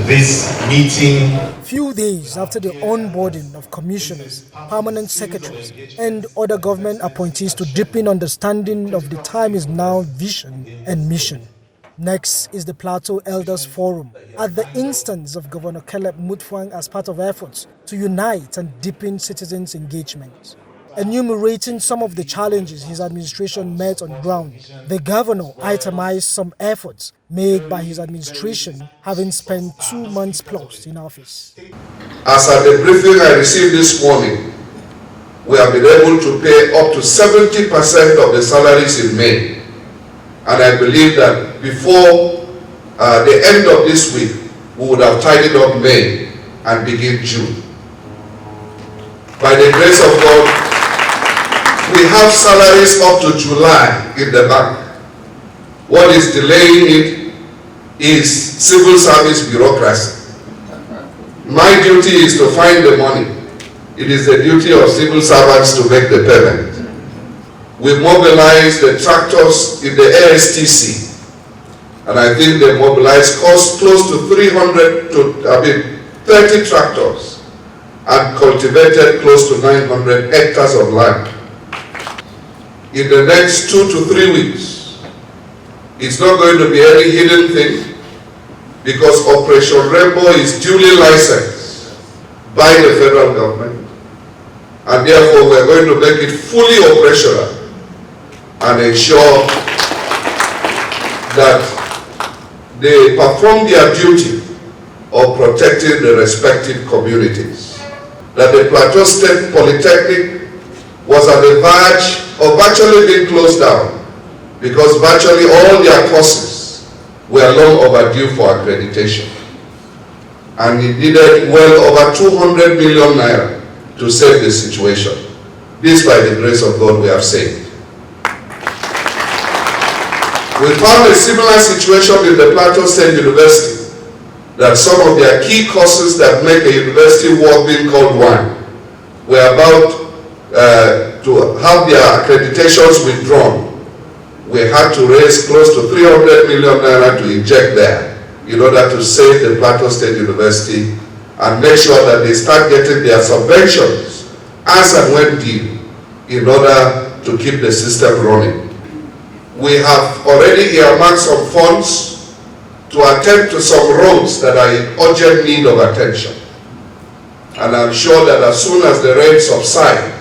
this meeting. Few days after the onboarding of commissioners, permanent secretaries, and other government appointees to deepen understanding of the time is now vision and mission. Next is the Plateau Elders Forum, at the instance of Governor Mutfwang as part of efforts to unite and deepen citizens' engagement. Enumerating some of the challenges his administration met on ground, the governor itemized some efforts made by his administration, having spent 2 months plus in office. As at the briefing I received this morning, we have been able to pay up to 70% of the salaries in May. And I believe that before the end of this week, we would have tidied up May and begin June. By the grace of God, we have salaries up to July in the bank. What is delaying it is civil service bureaucracy. My duty is to find the money. It is the duty of civil servants to make the payment. We mobilized the tractors in the ASTC, and I think they mobilized close to 30 tractors and cultivated close to 900 hectares of land. In the next 2 to 3 weeks, it's not going to be any hidden thing, because Operation Rainbow is duly licensed by the federal government, and therefore we're going to make it fully operational and ensure that they perform their duty of protecting the respective communities. That the Plateau State Polytechnic was at the verge of virtually being closed down, because virtually all their courses were long overdue for accreditation. And it needed well over 200 million naira to save the situation. This, by the grace of God, we have saved. We found a similar situation in the Plateau State University, that some of their key courses that make a university work, being called one, were about to have their accreditations withdrawn. We had to raise close to 300 million naira to inject there in order to save the Plateau State University and make sure that they start getting their subventions as and when due in order to keep the system running. We have already earmarked some funds to attend to some roads that are in urgent need of attention. And I'm sure that as soon as the rain subside,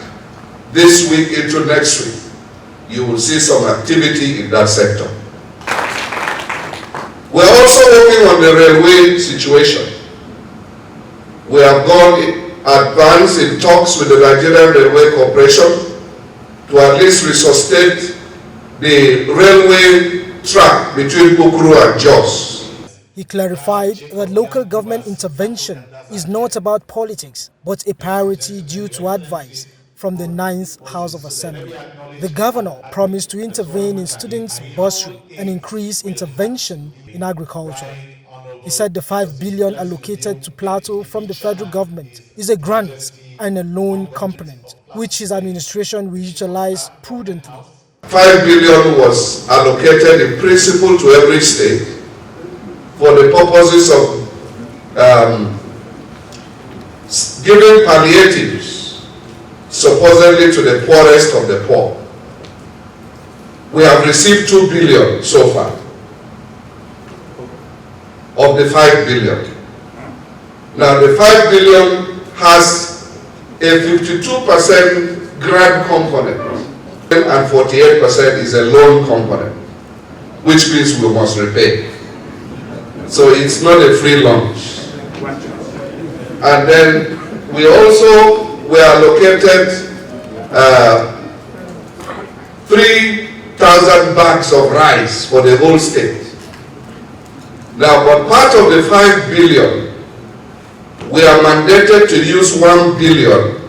this week into next week, you will see some activity in that sector. We're also working on the railway situation. We have gone advanced in talks with the Nigerian Railway Corporation to at least resuscitate the railway track between Bukuru and Jos. He clarified that local government intervention is not about politics, but a priority due to advice from the 9th House of Assembly. The governor promised to intervene in students' bursary and increase intervention in agriculture. He said the 5 billion allocated to Plateau from the federal government is a grant and a loan component, which his administration will utilize prudently. 5 billion was allocated in principle to every state for the purposes of giving palliatives supposedly to the poorest of the poor. We have received 2 billion so far of the 5 billion. Now the 5 billion has a 52% grant component and 48% is a loan component, which means we must repay. So it's not a free lunch. And then we also were allocated 3,000 bags of rice for the whole state. Now, but part of the 5 billion, we are mandated to use 1 billion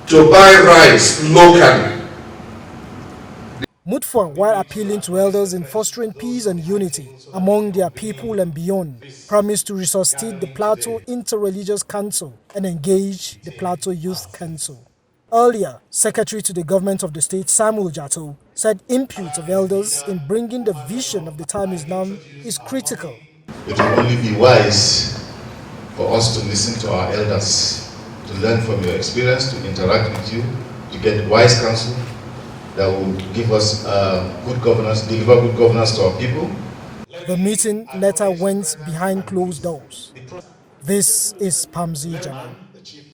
to buy rice locally. Mutfwang, while appealing to elders in fostering peace and unity among their people and beyond, promised to resuscitate the Plateau Interreligious Council and engage the Plateau Youth Council. Earlier, Secretary to the Government of the State, Samuel Jato, said input of elders in bringing the vision of the time is now is critical. It will only be wise for us to listen to our elders, to learn from your experience, to interact with you, to get wise counsel that will give us good governance, deliver good governance to our people. The meeting later went behind closed doors. This is Pamzi Janan.